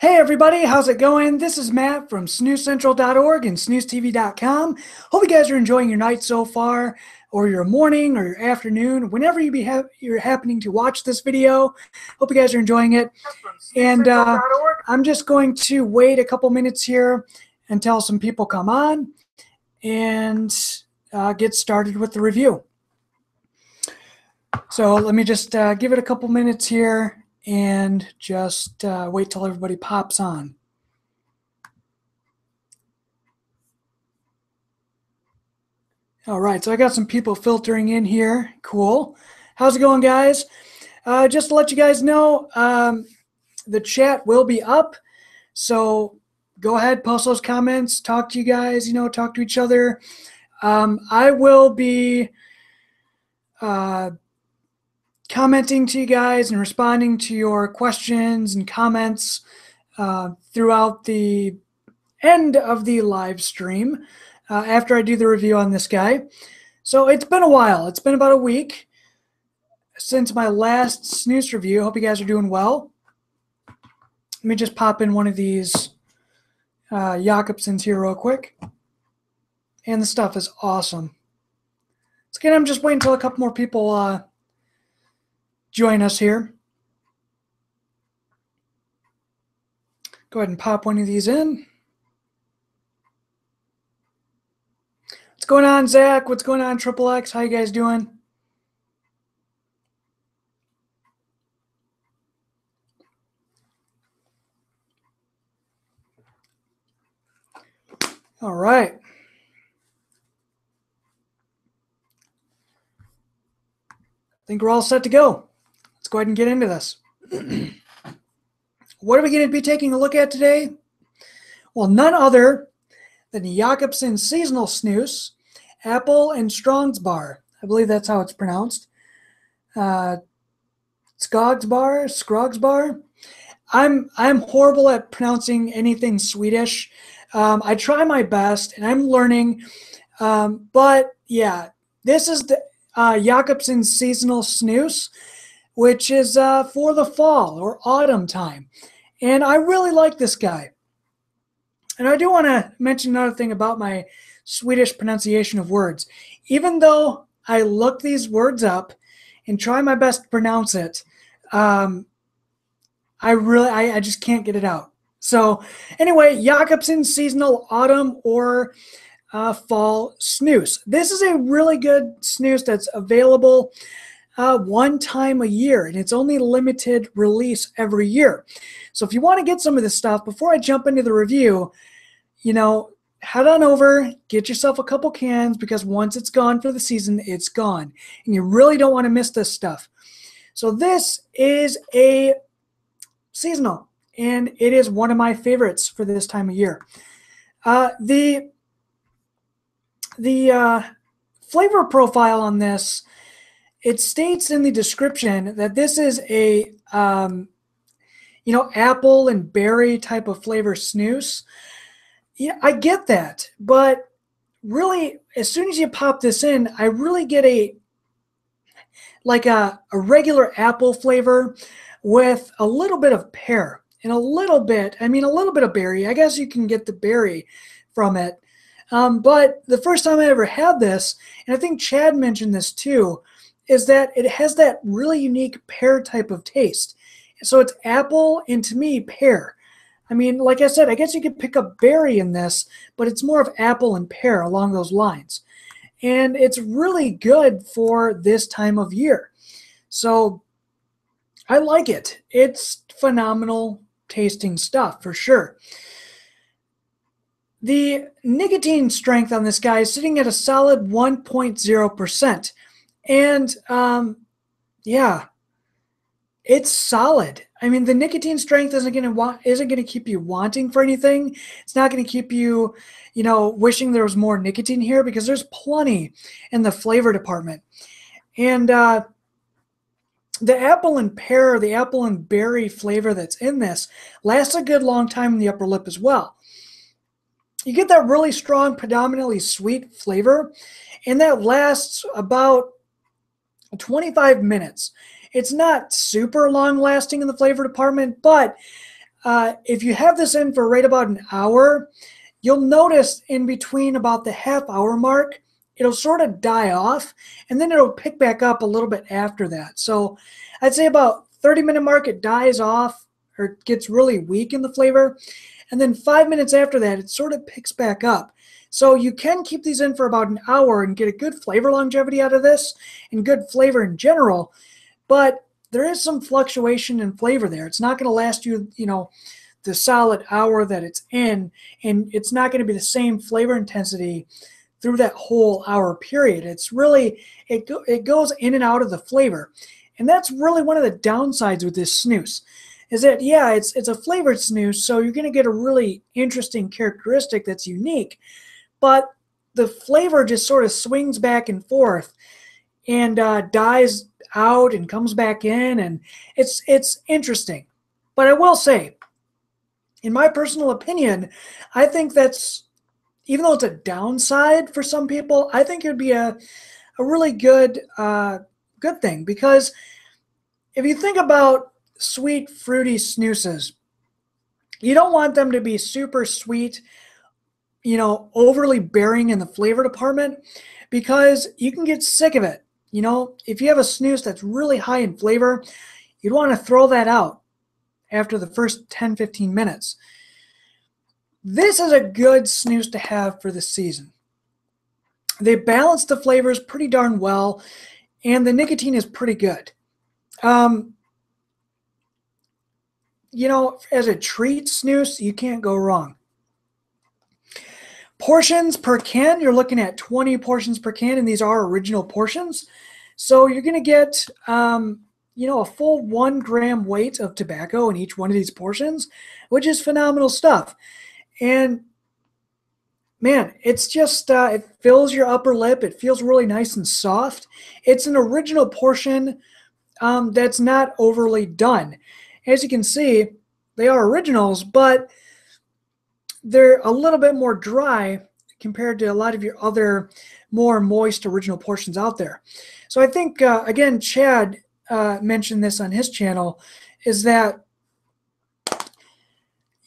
Hey everybody, how's it going? This is Matt from snoozecentral.org and snooztv.com. Hope you guys are enjoying your night so far, or your morning, or your afternoon, whenever you're happening to watch this video. Hope you guys are enjoying it. And I'm just going to wait a couple minutes here until some people come on and get started with the review. So let me just give it a couple minutes here and just wait till everybody pops on. All right, so I got some people filtering in here. Cool. How's it going, guys? Just to let you guys know, the chat will be up. So go ahead, post those comments, talk to you guys, talk to each other. I will be commenting to you guys and responding to your questions and comments throughout the end of the live stream after I do the review on this guy. So it's been a while. It's been about a week since my last snooze review. Hope you guys are doing well. Let me just pop in one of these Jakobsens here real quick. And the stuff is awesome. So again, I'm just waiting until a couple more people join us here. Go ahead and pop one of these in. What's going on, Zach? What's going on, Triple X? How you guys doing? All right. I think we're all set to go. Let's go ahead and get into this. What are we going to be taking a look at today? Well, none other than the Jakobsen Seasonal Snus, Apple and Strongsbar. I believe that's how it's pronounced. Skogsbar. I'm horrible at pronouncing anything Swedish. I try my best, and I'm learning. But yeah, this is the Jakobsen Seasonal Snus, which is for the fall or autumn time. And I really like this guy. And I do want to mention another thing about my Swedish pronunciation of words. Even though I look these words up and try my best to pronounce it, I just can't get it out. So anyway, Jakobsen Seasonal Autumn or Fall Snus. This is a really good snus that's available one time a year, and it's only limited release every year. So if you want to get some of this stuff, before I jump into the review, head on over, get yourself a couple cans, because once it's gone for the season, it's gone. And you really don't want to miss this stuff. So this is a seasonal, and it is one of my favorites for this time of year. The flavor profile on this, it states in the description that this is a apple and berry type of flavor snus. Yeah, I get that, but really, as soon as you pop this in, I really get a regular apple flavor with a little bit of pear and a little bit of berry. I guess you can get the berry from it. But the first time I ever had this, and I think Chad mentioned this too, is that it has that really unique pear type of taste. So it's apple and, to me, pear. I mean, like I said, I guess you could pick up berry in this, but it's more of apple and pear along those lines. And it's really good for this time of year. So I like it. It's phenomenal tasting stuff for sure. The nicotine strength on this guy is sitting at a solid 1.0%. And yeah, it's solid. I mean, the nicotine strength isn't going to keep you wanting for anything. It's not going to keep you, wishing there was more nicotine here, because there's plenty in the flavor department. And the apple and pear, the apple and berry flavor that's in this lasts a good long time in the upper lip as well. You get that really strong, predominantly sweet flavor, and that lasts about 25 minutes. It's not super long lasting in the flavor department, but if you have this in for right about an hour, you'll notice in between about the half-hour mark, it'll sort of die off, and then it'll pick back up a little bit after that. So I'd say about 30-minute mark, it dies off or gets really weak in the flavor. And then 5 minutes after that, it sort of picks back up. So you can keep these in for about an hour and get a good flavor longevity out of this and good flavor in general. But there is some fluctuation in flavor there. It's not going to last you, the solid hour that it's in, and it's not going to be the same flavor intensity through that whole hour period. It's really, it goes in and out of the flavor. And that's really one of the downsides with this snus, is that, yeah, it's a flavored snus, so you're going to get a really interesting characteristic that's unique, but the flavor just sort of swings back and forth and dies out and comes back in, and it's interesting. But I will say, in my personal opinion, I think that's, even though it's a downside for some people, I think it would be a really good thing, because if you think about sweet, fruity snoozes, you don't want them to be super sweet, overly bearing in the flavor department, because you can get sick of it. If you have a snooze that's really high in flavor, you'd want to throw that out after the first 10-15 minutes. This is a good snooze to have for the season. They balance the flavors pretty darn well, and the nicotine is pretty good. As a treat snooze, you can't go wrong. Portions per can, you're looking at 20 portions per can, and these are original portions. So you're going to get, a full 1 gram weight of tobacco in each one of these portions, which is phenomenal stuff. And man, it's just, it fills your upper lip. It feels really nice and soft. It's an original portion that's not overly done. As you can see, they are originals, but they're a little bit more dry compared to a lot of your other more moist original portions out there. So I think, again, Chad mentioned this on his channel, is that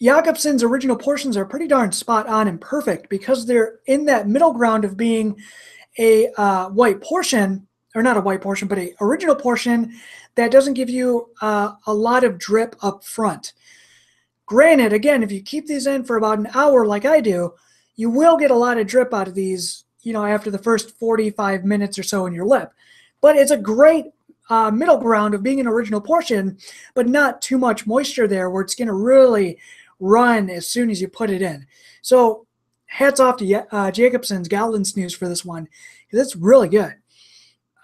Jacobsen's original portions are pretty darn spot on and perfect, because they're in that middle ground of being a white portion, or not a white portion, but a original portion that doesn't give you a lot of drip up front. Granted, again, if you keep these in for about an hour like I do, you will get a lot of drip out of these, after the first 45 minutes or so in your lip. But it's a great middle ground of being an original portion, but not too much moisture there where it's going to really run as soon as you put it in. So hats off to Jacobsen's Gatling Snooze for this one, because it's really good.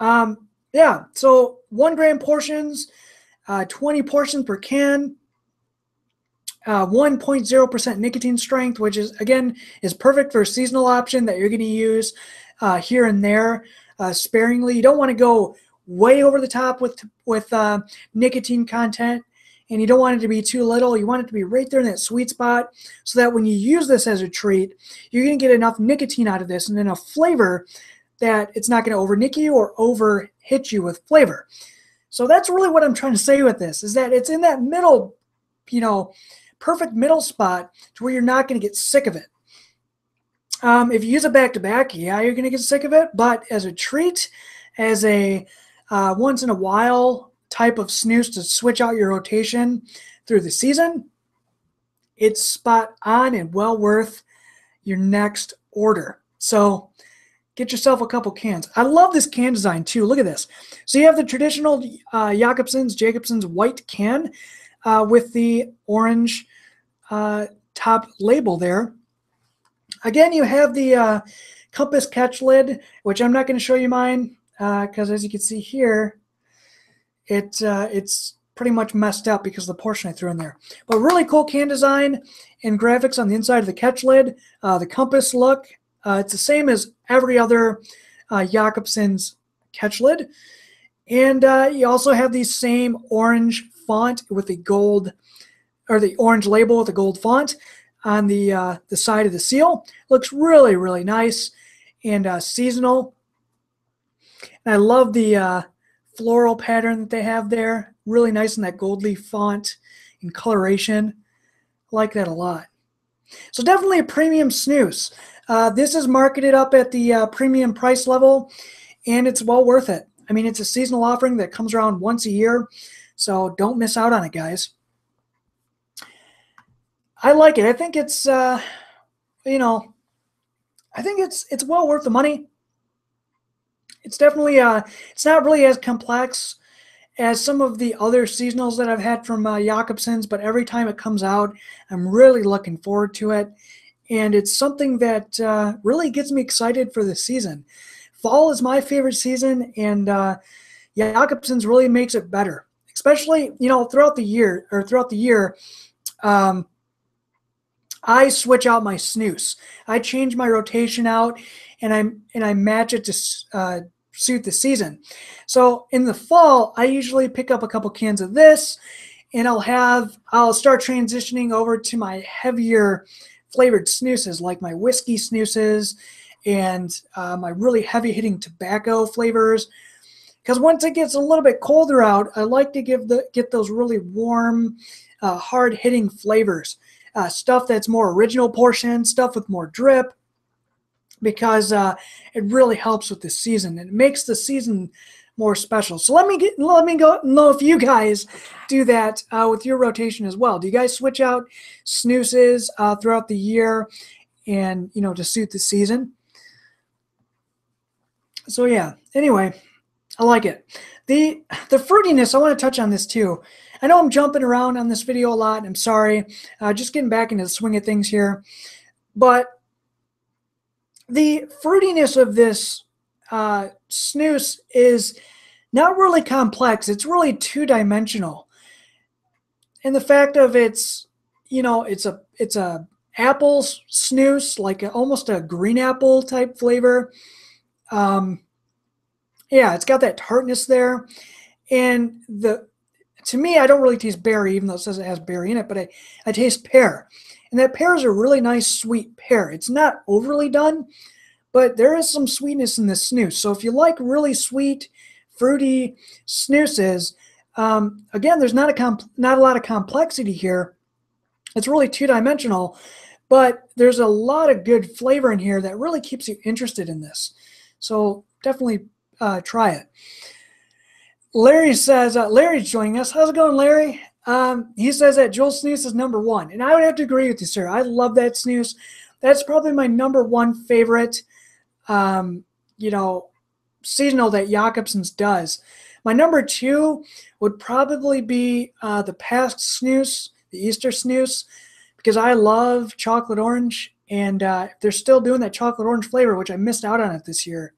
Yeah, so 1 gram portions, 20 portions per can, 1.0% nicotine strength, which is, again, is perfect for a seasonal option that you're going to use here and there sparingly. You don't want to go way over the top with nicotine content, and you don't want it to be too little. You want it to be right there in that sweet spot, so that when you use this as a treat, you're going to get enough nicotine out of this and enough flavor that it's not going to over-nick you or over-hit you with flavor. So that's really what I'm trying to say with this, is that it's in that middle, perfect middle spot to where you're not going to get sick of it. If you use it back-to-back, yeah, you're going to get sick of it, but as a treat, as a once-in-a-while type of snooze to switch out your rotation through the season, it's spot on and well worth your next order. So get yourself a couple cans. I love this can design too. Look at this. So you have the traditional Jacobsen's white can with the orange top label there. Again, you have the Compass catch lid, which I'm not going to show you mine because, as you can see here, it's pretty much messed up because of the portion I threw in there. But really cool can design and graphics on the inside of the catch lid. The Compass look, it's the same as every other Jacobsen's catch lid. And you also have the same orange font with the gold, or the orange label with the gold font on the side of the seal. Looks really, really nice and seasonal. And I love the floral pattern that they have there. Really nice in that gold leaf font and coloration. like that a lot. So definitely a premium snus. This is marketed up at the premium price level, and it's well worth it. I mean, it's a seasonal offering that comes around once a year, so don't miss out on it, guys. I like it. I think it's, you know, I think it's well worth the money. It's definitely, it's not really as complex as some of the other seasonals that I've had from Jakobsen's, but every time it comes out, I'm really looking forward to it. And it's something that really gets me excited for the season. Fall is my favorite season, and Jakobsen's really makes it better, especially, throughout the year. Um, I switch out my snus. I change my rotation out, and I match it to suit the season. So in the fall, I usually pick up a couple cans of this, and I'll start transitioning over to my heavier flavored snoozes, like my whiskey snoozes and my really heavy hitting tobacco flavors. Because once it gets a little bit colder out, I like to get those really warm, hard hitting flavors. Stuff that's more original portion, stuff with more drip, because it really helps with the season. It makes the season more special. So let me go know if you guys do that with your rotation as well. Do you guys switch out snoozes throughout the year, and to suit the season? So yeah. Anyway, I like it. The fruitiness, I want to touch on this too. I know I'm jumping around on this video a lot, and I'm sorry. Just getting back into the swing of things here. But the fruitiness of this snus is not really complex. It's really two-dimensional. And the fact of it's a apple snus, like almost a green apple type flavor. Yeah, it's got that tartness there. And to me, I don't really taste berry, even though it says it has berry in it, but I taste pear. And that pear is a really nice sweet pear. It's not overly done, but there is some sweetness in this snus. So if you like really sweet, fruity snoozes, again, there's not a lot of complexity here. It's really two-dimensional, but there's a lot of good flavor in here that really keeps you interested in this. So definitely try it. Larry says, Larry's joining us. How's it going, Larry? He says that Joel Snus is #1. And I would have to agree with you, sir. I love that snus. That's probably my #1 favorite, seasonal that Jakobsen's does. My #2 would probably be the Past snus, the Easter snus, because I love chocolate orange. And they're still doing that chocolate orange flavor, which I missed out on it this year.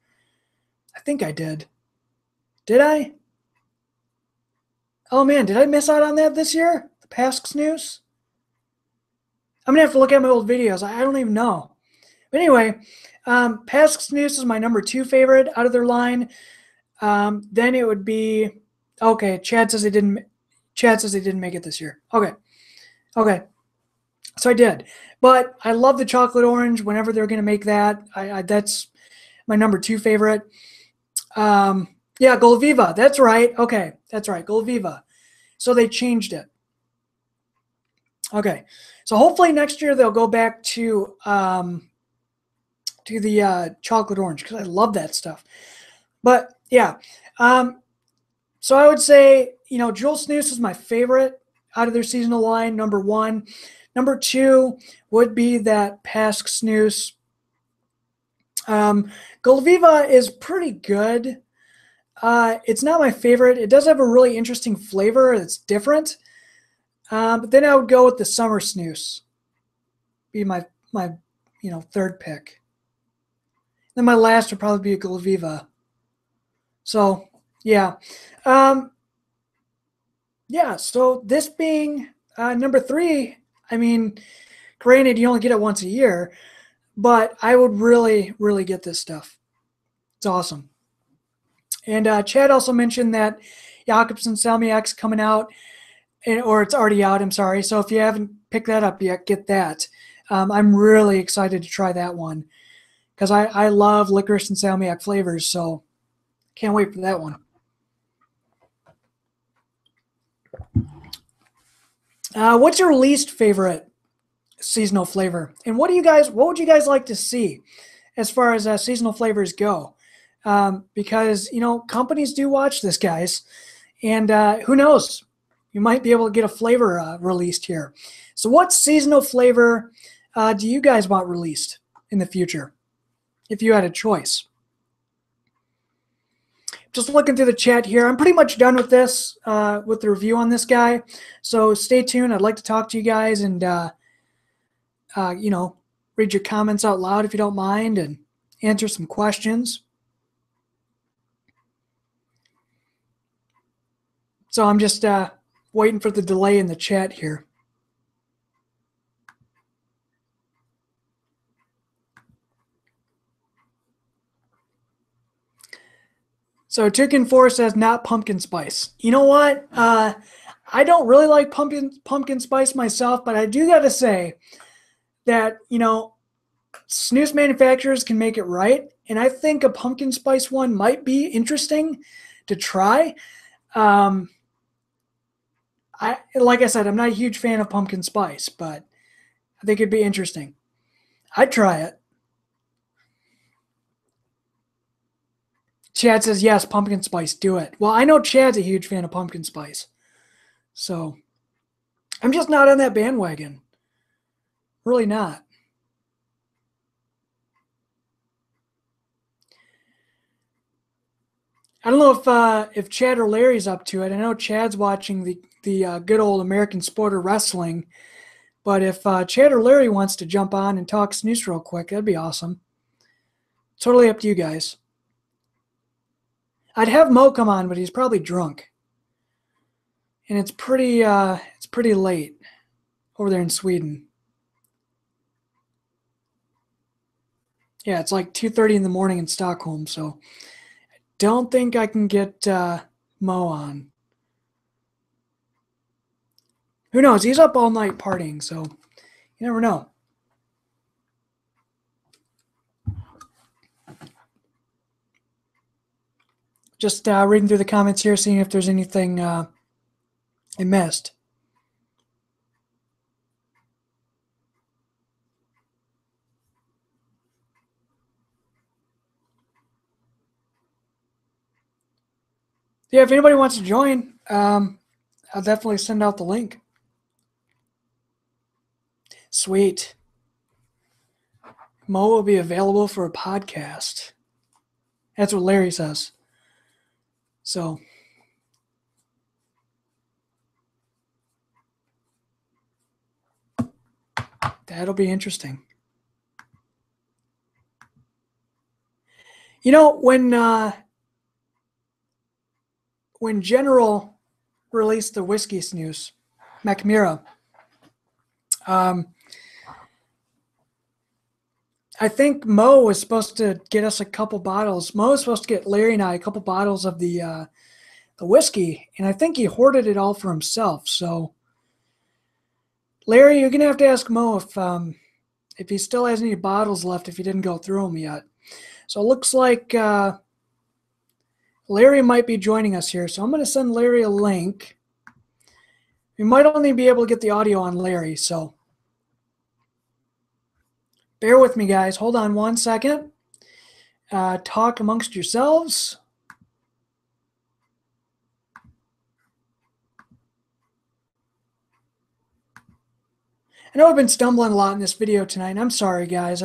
I think I did. Did I? Oh man, did I miss out on that this year? The Past snus? I'm going to have to look at my old videos. I don't even know. But anyway, Past snus is my #2 favorite out of their line. Then it would be, okay, Chad says they didn't make it this year. Okay. So I did. But I love the chocolate orange whenever they're going to make that. That's my #2 favorite. Yeah, Golviva. That's right. Okay, that's right. Golviva. So they changed it. Okay. So hopefully next year they'll go back to the chocolate orange, because I love that stuff. But yeah. So I would say, Joel Snus is my favorite out of their seasonal line, #1. #2 would be that Past snus. Golviva is pretty good. It's not my favorite. It does have a really interesting flavor. It's different. But then I would go with the Summer snus. Be my third pick. Then my last would probably be a Golviva. So yeah. Yeah, so this being #3, I mean, granted you only get it once a year, but I would really, really get this stuff. It's awesome. And Chad also mentioned that Jakobsen Salmiak's coming out, or it's already out, I'm sorry. So if you haven't picked that up yet, get that. I'm really excited to try that one, because I love licorice and salmiak flavors, so can't wait for that one. What's your least favorite seasonal flavor. And what would you guys like to see as far as seasonal flavors go? Because, companies do watch this, guys. And who knows? You might be able to get a flavor released here. So what seasonal flavor do you guys want released in the future if you had a choice? Just looking through the chat here. I'm pretty much done with this, with the review on this guy. So stay tuned. I'd like to talk to you guys and, read your comments out loud if you don't mind and answer some questions. So I'm just waiting for the delay in the chat here. So Tukin4 says not pumpkin spice. You know what? I don't really like pumpkin spice myself, but I do got to say that, snus manufacturers can make it right. And I think a pumpkin spice one might be interesting to try. Like I said, I'm not a huge fan of pumpkin spice, but I think it'd be interesting. I'd try it. Chad says, yes, pumpkin spice, do it. Well, I know Chad's a huge fan of pumpkin spice. So I'm just not on that bandwagon. Really not. I don't know if Chad or Larry's up to it. I know Chad's watching the good old American sport of wrestling. But if Chad or Larry wants to jump on and talk snooze real quick, that'd be awesome. Totally up to you guys. I'd have Mo come on, but he's probably drunk. And it's pretty late over there in Sweden. Yeah, it's like 2:30 in the morning in Stockholm, so I don't think I can get Mo on. Who knows? He's up all night partying, so you never know. Just reading through the comments here, seeing if there's anything I missed. Yeah, if anybody wants to join, I'll definitely send out the link. Sweet. Mo will be available for a podcast. That's what Larry says. So that'll be interesting. When General released the whiskey snooze, Macmira, I think Mo was supposed to get us a couple bottles. Mo was supposed to get Larry and I a couple bottles of the whiskey, and I think he hoarded it all for himself. So, Larry, you're gonna have to ask Mo if he still has any bottles left if he didn't go through them yet. So it looks like Larry might be joining us here. So I'm going to send Larry a link. We might only be able to get the audio on Larry, so bear with me, guys. Hold on one second. Talk amongst yourselves. I know I've been stumbling a lot in this video tonight, and I'm sorry, guys.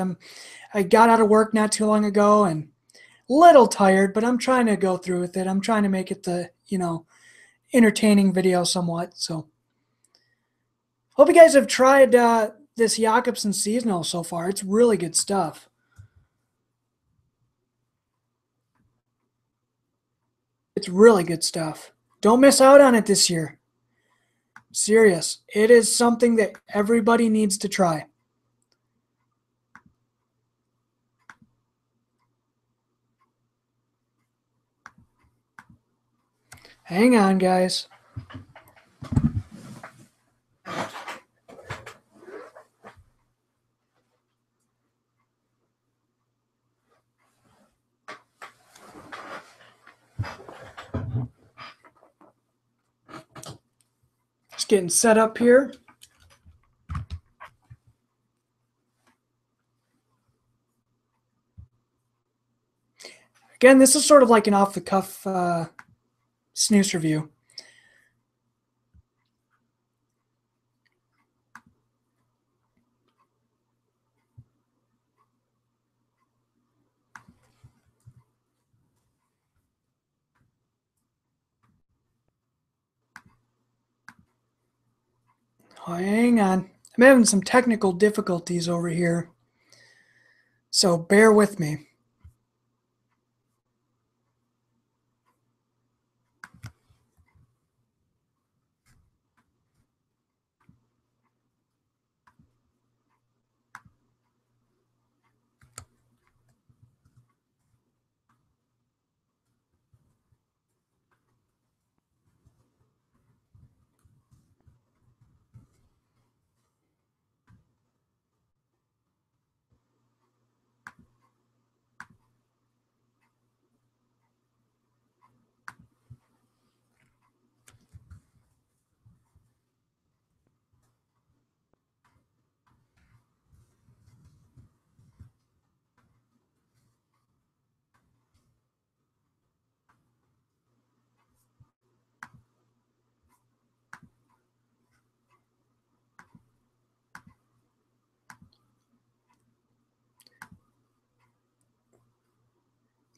I got out of work not too long ago and a little tired, but I'm trying to go through with it. I'm trying to make it the, entertaining video somewhat. So hope you guys have tried this Jacobsen seasonal so far. It's really good stuff. It's really good stuff. Don't miss out on it this year. Serious. It is something that everybody needs to try. Hang on, guys. Just getting set up here. Again, this is sort of like an off-the-cuff snooze review. Hang on. I'm having some technical difficulties over here, so bear with me.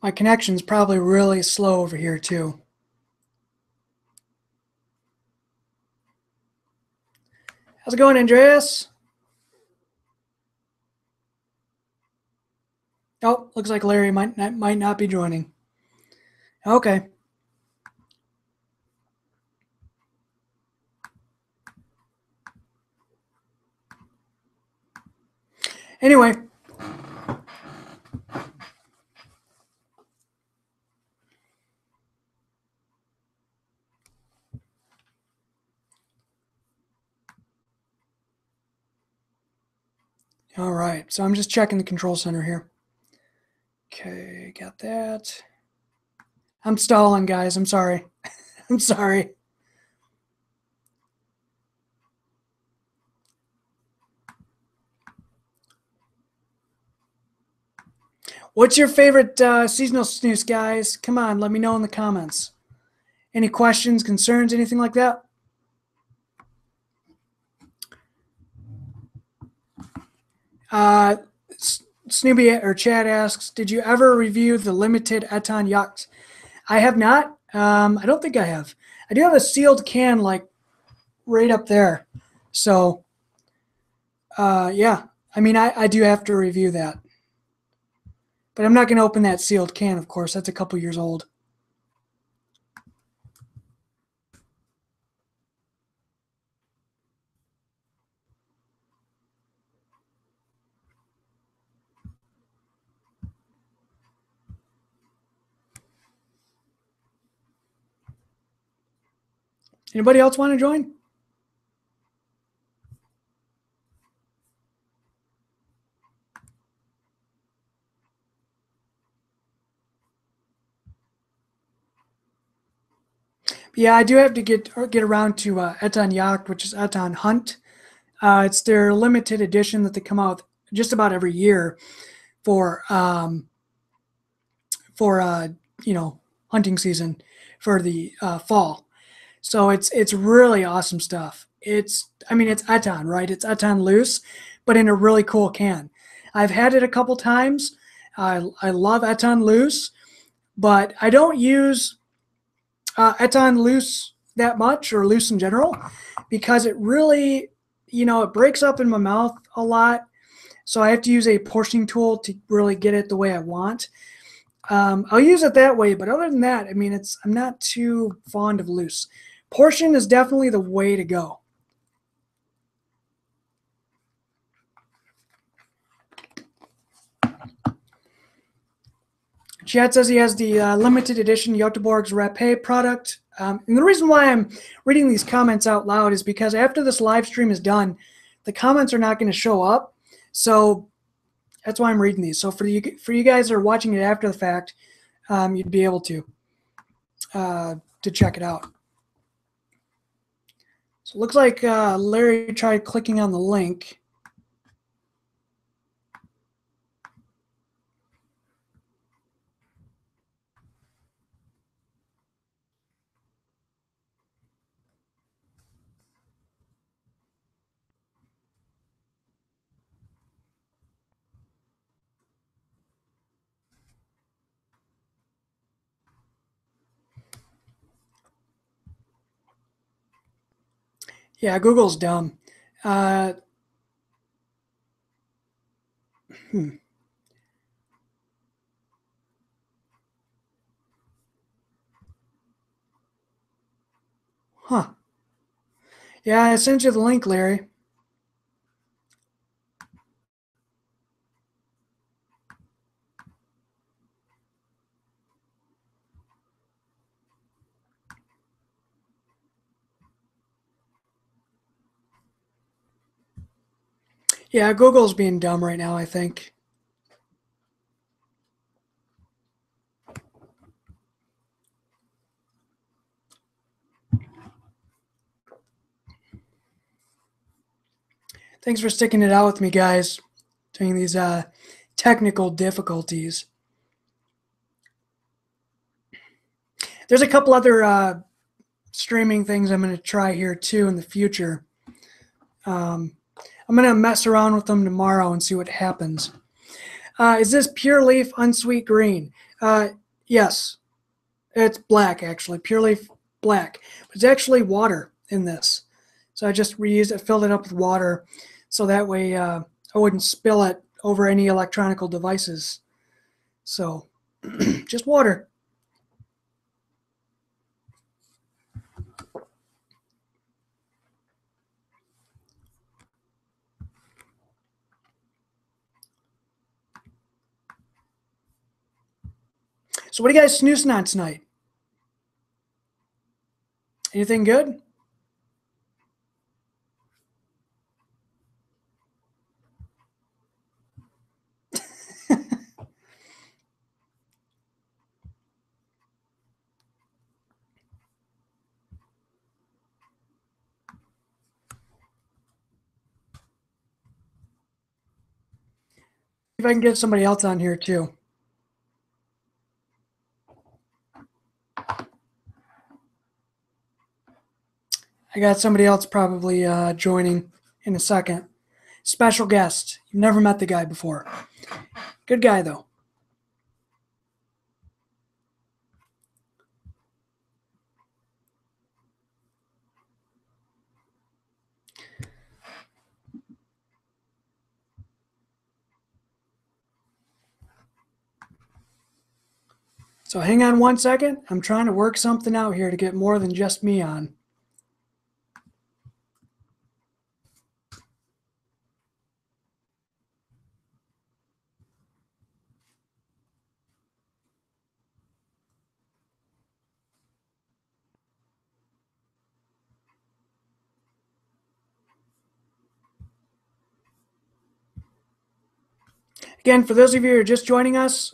My connection's probably really slow over here too. How's it going, Andreas? Oh, looks like Larry might not be joining. Okay. Anyway. All right, so I'm just checking the control center here. Okay, got that. I'm stalling, guys. I'm sorry. I'm sorry. What's your favorite seasonal snooze, guys? Come on, let me know in the comments. Any questions, concerns, anything like that? Snoopy or Chad asks, did you ever review the limited Eton yachts? I have not. I don't think I have. I do have a sealed can like right up there. So, yeah. I mean, I do have to review that. But I'm not going to open that sealed can, of course. That's a couple years old. Anybody else want to join? Yeah, I do have to get around to Eton Yacht, which is Eton Hunt. It's their limited edition that they come out just about every year for hunting season for the fall. So it's really awesome stuff. It's Eton, right? It's Eton loose, but in a really cool can. I've had it a couple times. I love Eton loose, but I don't use Eton loose that much, or loose in general, because it really, it breaks up in my mouth a lot. So I have to use a portioning tool to really get it the way I want. I'll use it that way, but other than that, I mean, I'm not too fond of loose. Portion is definitely the way to go. Chad says he has the limited edition Göteborgs Rapé product. And the reason why I'm reading these comments out loud is because after this live stream is done, the comments are not going to show up. So that's why I'm reading these. So for you guys that are watching it after the fact, you'd be able to check it out. So it looks like Larry tried clicking on the link. Yeah, Google's dumb. Uh, hmm. Huh. Yeah, I sent you the link, Larry. Yeah, Google's being dumb right now, I think. Thanks for sticking it out with me, guys, during these technical difficulties. There's a couple other streaming things I'm going to try here too in the future. I'm going to mess around with them tomorrow and see what happens. Is this Pure Leaf Unsweet Green? Yes, it's black actually, Pure Leaf black. But it's actually water in this. So I just reused it, filled it up with water, so that way I wouldn't spill it over any electronical devices. So just water. So what are you guys snoozing on tonight? Anything good? If I can get somebody else on here too. I got somebody else probably joining in a second. Special guest. You've never met the guy before. Good guy though. So hang on 1 second. I'm trying to work something out here to get more than just me on. Again, for those of you who are just joining us,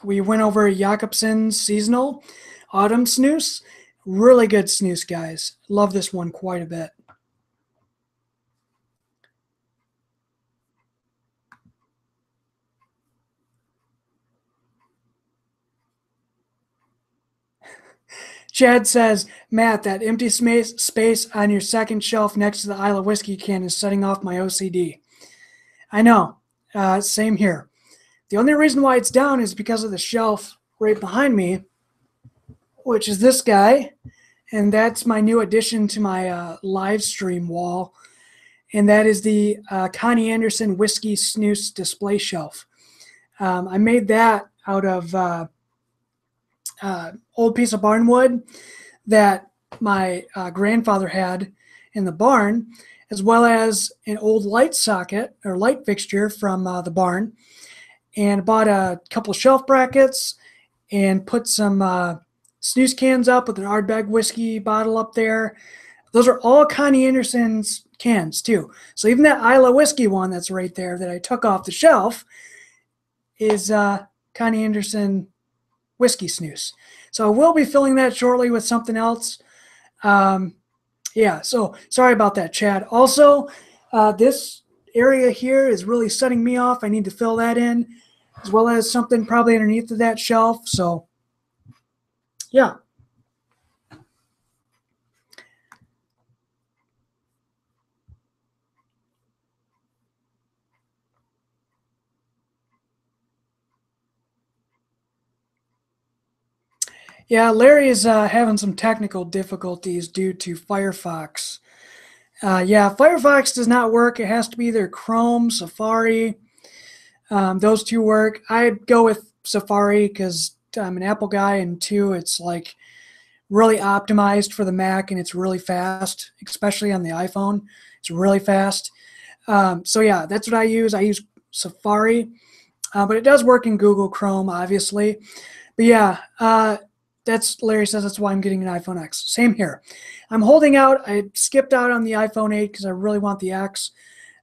we went over Jakobsen's seasonal autumn snooze. Really good snooze, guys. Love this one quite a bit. Chad says, Matt, that empty space on your second shelf next to the Isla whiskey can is setting off my OCD. I know. Same here. The only reason why it's down is because of the shelf right behind me, which is this guy. And that's my new addition to my live stream wall. And that is the Connie Anderson Whiskey Snooze display shelf. I made that out of old piece of barnwood that my grandfather had in the barn, as well as an old light socket or light fixture from the barn, and bought a couple shelf brackets and put some snooze cans up with an Ardbeg whiskey bottle up there. Those are all Connie Anderson's cans too. So even that Isla whiskey one that's right there that I took off the shelf is Connie Anderson whiskey snooze. So I will be filling that shortly with something else. Yeah, so sorry about that, Chad. Also, this area here is really setting me off. I need to fill that in, as well as something probably underneath of that shelf. So, yeah. Yeah, Larry is having some technical difficulties due to Firefox. Yeah, Firefox does not work. It has to be either Chrome, Safari. Those two work. I go with Safari because I'm an Apple guy, and two, it's like really optimized for the Mac and it's really fast, especially on the iPhone. It's really fast. So yeah, that's what I use. I use Safari, but it does work in Google Chrome, obviously. But yeah, that's Larry says that's why I'm getting an iPhone X. Same here. I'm holding out. I skipped out on the iPhone 8 because I really want the X.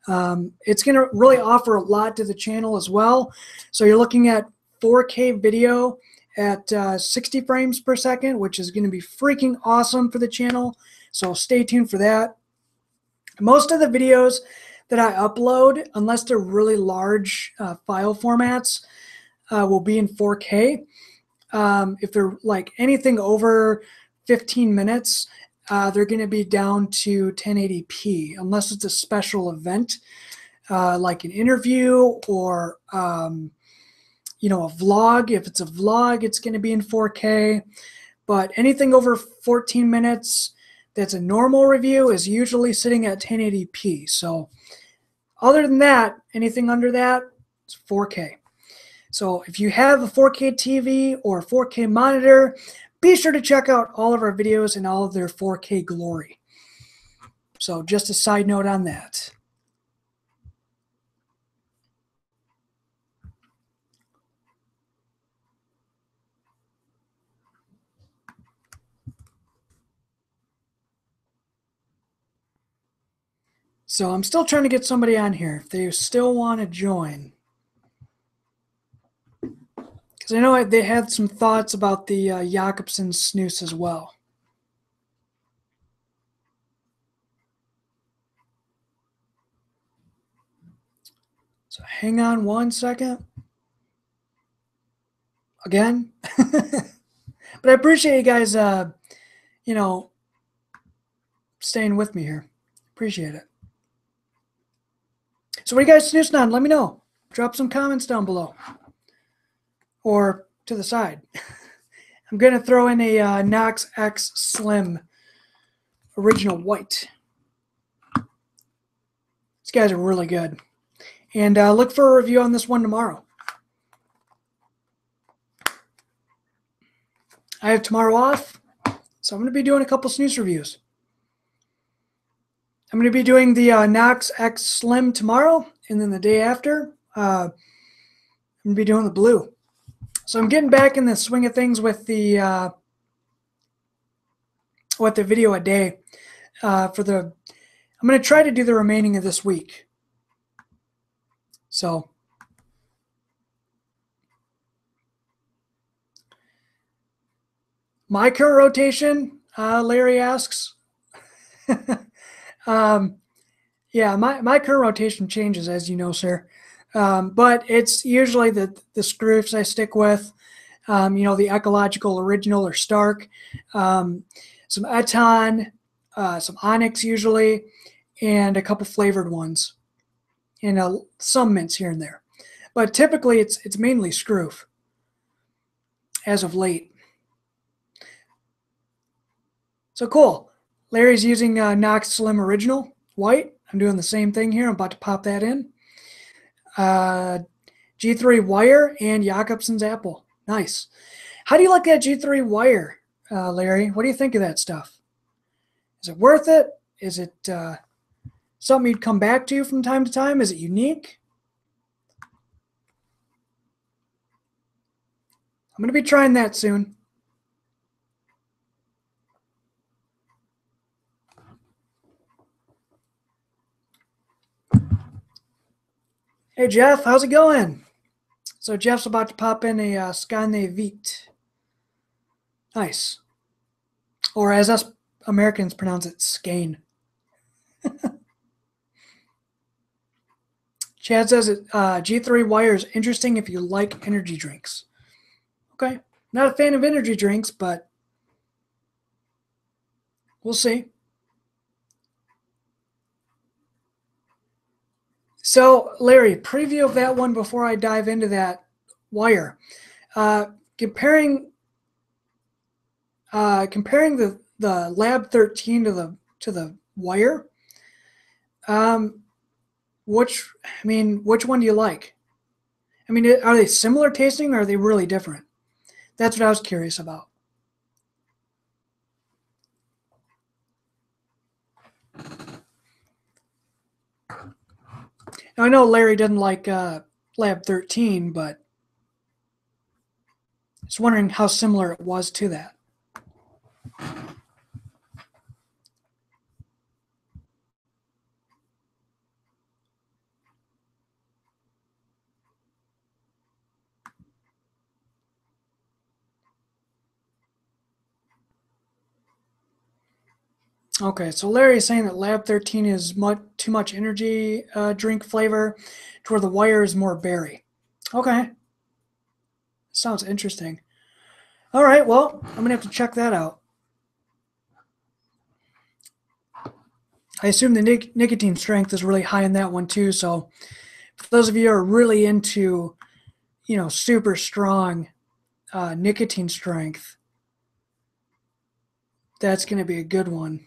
It's going to really offer a lot to the channel as well. So you're looking at 4K video at 60 frames per second, which is going to be freaking awesome for the channel. So stay tuned for that. Most of the videos that I upload, unless they're really large file formats, will be in 4K. If they're like anything over 15 minutes, they're going to be down to 1080p, unless it's a special event, like an interview or a vlog. If it's a vlog, it's going to be in 4K. But anything over 14 minutes that's a normal review is usually sitting at 1080p. So other than that, anything under that, it's 4K. So if you have a 4K TV or 4K monitor, be sure to check out all of our videos in all of their 4K glory. So just a side note on that. So I'm still trying to get somebody on here if they still want to join. Because I know they had some thoughts about the Jakobsen snooze as well. So hang on one second. Again. But I appreciate you guys, staying with me here. Appreciate it. So what are you guys snoozing on? Let me know. Drop some comments down below. Or to the side. I'm going to throw in a Knox X Slim Original White. These guys are really good. And look for a review on this one tomorrow. I have tomorrow off, so I'm going to be doing a couple snooze reviews. I'm going to be doing the Knox X Slim tomorrow, and then the day after, I'm going to be doing the blue. So I'm getting back in the swing of things with the video a day. I'm going to try to do the remaining of this week. So my current rotation, Larry asks. Yeah, my current rotation changes, as you know, sir. But it's usually the Scroofs I stick with. The Ecological Original or Stark, some Eton, some Onyx usually, and a couple flavored ones, and some mints here and there. But typically it's mainly Scroof as of late. So cool. Larry's using Knox Slim Original White. I'm doing the same thing here. I'm about to pop that in. G3 Wire and Jakobsen's Apple. Nice. How do you like that G3 Wire, Larry? What do you think of that stuff? Is it worth it? Is it something you'd come back to from time to time? Is it unique? I'm going to be trying that soon. Hey, Jeff, how's it going? So Jeff's about to pop in a Scane Vite. Nice. Or as us Americans pronounce it, Skane. Chad says G3 Wire is interesting if you like energy drinks. Okay. Not a fan of energy drinks, but we'll see. So, Larry, preview of that one before I dive into that wire. Comparing the Lab 13 to the wire, Um, which one do you like? I mean, are they similar tasting or are they really different? That's what I was curious about. Now, I know Larry doesn't like Lab 13, but just wondering how similar it was to that. Okay, so Larry's saying that Lab 13 is too much energy drink flavor, to where the wire is more berry. Okay, sounds interesting. All right, well, I'm gonna have to check that out. I assume the nicotine strength is really high in that one too. So, for those of you who are really into, super strong nicotine strength, that's going to be a good one.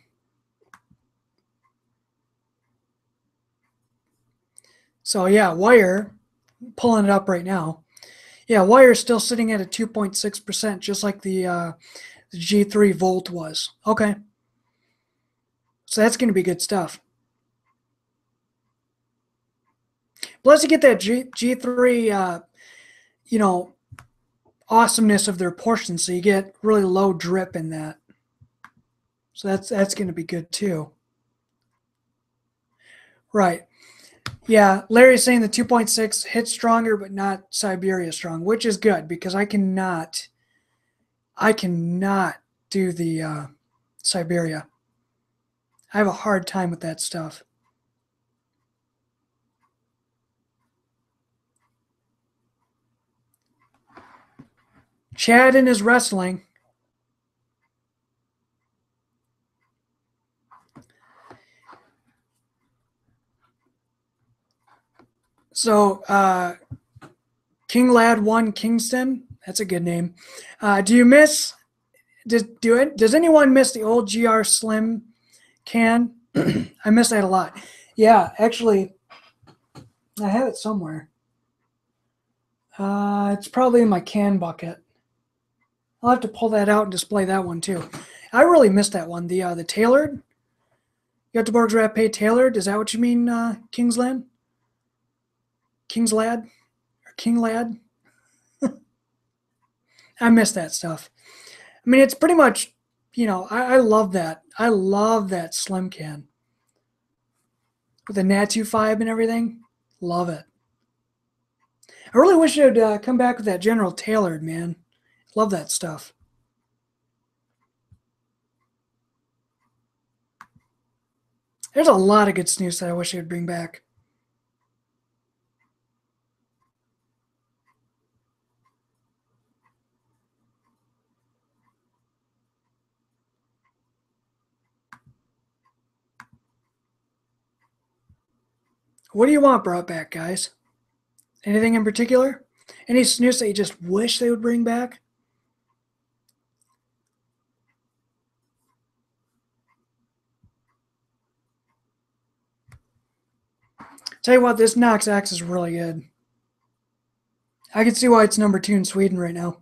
So yeah, wire, pulling it up right now. Yeah, wire is still sitting at a 2.6%, just like the G3 Volt was. Okay, so that's going to be good stuff. Plus, you get that G3, awesomeness of their portion, so you get really low drip in that. So that's going to be good too. Right. Yeah, Larry's saying the 2.6 hits stronger, but not Siberia strong, which is good because I cannot do the Siberia. I have a hard time with that stuff. Chad and his wrestling. So, King Lad 1 Kingston, that's a good name. Do you miss, does anyone miss the old GR Slim can? I miss that a lot. Yeah, actually, I have it somewhere. It's probably in my can bucket. I'll have to pull that out and display that one too. I really missed that one. The tailored. Göteborg's Rapé tailored. Is that what you mean, Kingsland? King's Lad? Or King Lad? I miss that stuff. I mean, it's pretty much, I love that. I love that slim can with the Natu 5 and everything. Love it. I really wish it would come back with that General Tailored, man. Love that stuff. There's a lot of good snooze that I wish they would bring back. What do you want brought back, guys? Anything in particular? Any snooze that you just wish they would bring back? Tell you what, this Knox X is really good. I can see why it's number 2 in Sweden right now.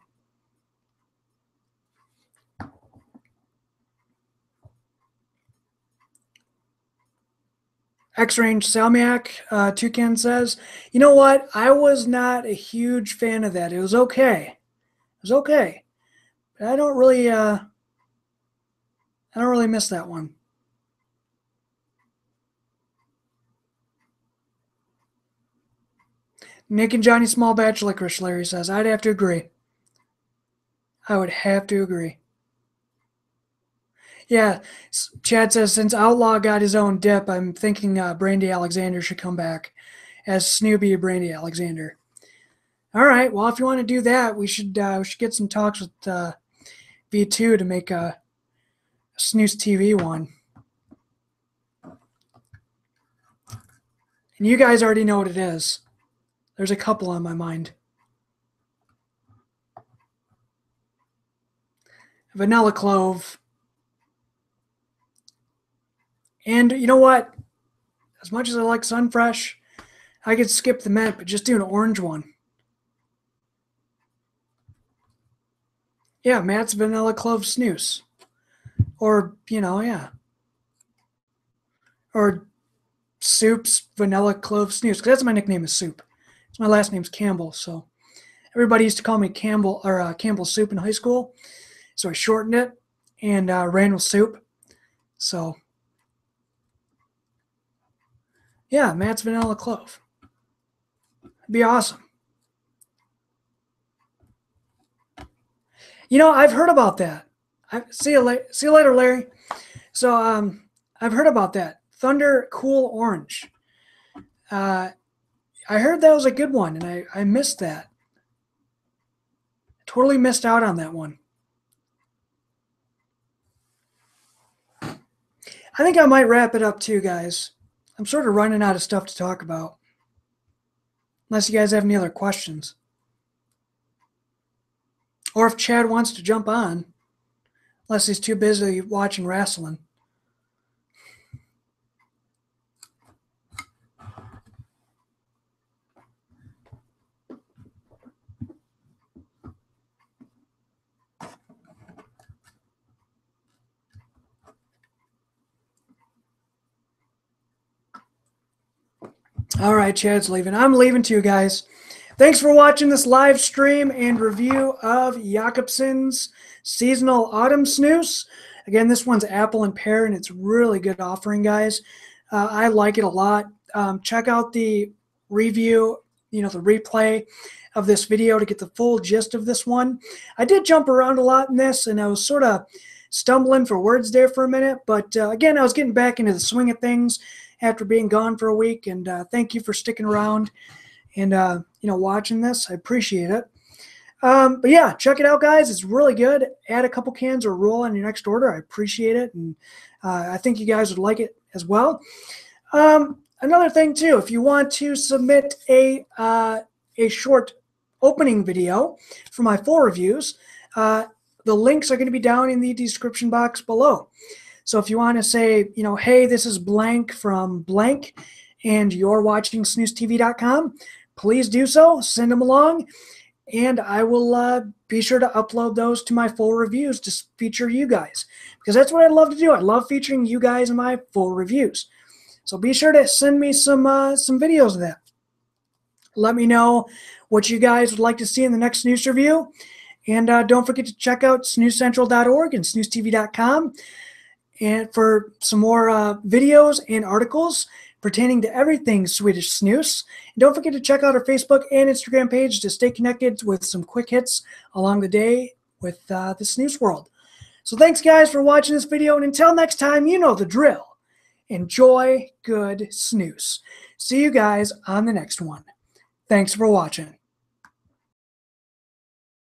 X-Range Salmiak, Toucan says, you know what? I was not a huge fan of that. It was okay. It was okay. But I don't really miss that one. Nick and Johnny Small Batch Licorice, Larry says. I'd have to agree. I would have to agree. Yeah, Chad says, since Outlaw got his own dip, I'm thinking Brandy Alexander should come back as Snoopy Brandy Alexander. All right, well, if you want to do that, we should get some talks with V2 to make a Snooze TV one. And you guys already know what it is. There's a couple on my mind. Vanilla Clove. And you know what? as much as I like Sunfresh, I could skip the mint, but just do an orange one. Yeah, Matt's Vanilla Clove Snooze. Or, yeah. Or Soup's Vanilla Clove Snooze, because that's my nickname is Soup. My last name's Campbell, so everybody used to call me Campbell or Campbell Soup in high school. So I shortened it and ran with Soup. So, yeah, Matt's Vanilla Clove. It'd be awesome. I've heard about that. See you later, Larry. So I've heard about that. Thunder Cool Orange. I heard that was a good one, and I missed that. Totally missed out on that one. I think I might wrap it up too, guys. I'm sort of running out of stuff to talk about. Unless you guys have any other questions. Or if Chad wants to jump on. Unless he's too busy watching wrestling. All right, Chad's leaving. I'm leaving too, guys. Thanks for watching this live stream and review of Jacobsen's Seasonal Autumn Snooze. Again, this one's apple and pear, and it's really good offering, guys. I like it a lot. Check out the review, the replay of this video to get the full gist of this one. I did jump around a lot in this, and I was sort of stumbling for words there for a minute. But again, I was getting back into the swing of things after being gone for a week. And thank you for sticking around and watching this. I appreciate it. But yeah, check it out, guys. It's really good. Add a couple cans or roll on your next order. I appreciate it, and I think you guys would like it as well. Another thing too, if you want to submit a short opening video for my full reviews, the links are going to be down in the description box below. So if you want to say, hey, this is blank from blank, and you're watching snooztv.com, please do so. Send them along, and I will be sure to upload those to my full reviews to feature you guys, because that's what I love to do. I love featuring you guys in my full reviews. So be sure to send me some videos of that. Let me know what you guys would like to see in the next snooze review. And don't forget to check out snoozecentral.org and snooztv.com and for some more videos and articles pertaining to everything Swedish snooze. And don't forget to check out our Facebook and Instagram page to stay connected with some quick hits along the day with the snooze world. So thanks, guys, for watching this video. And until next time, you know the drill. Enjoy good snooze. See you guys on the next one. Thanks for watching.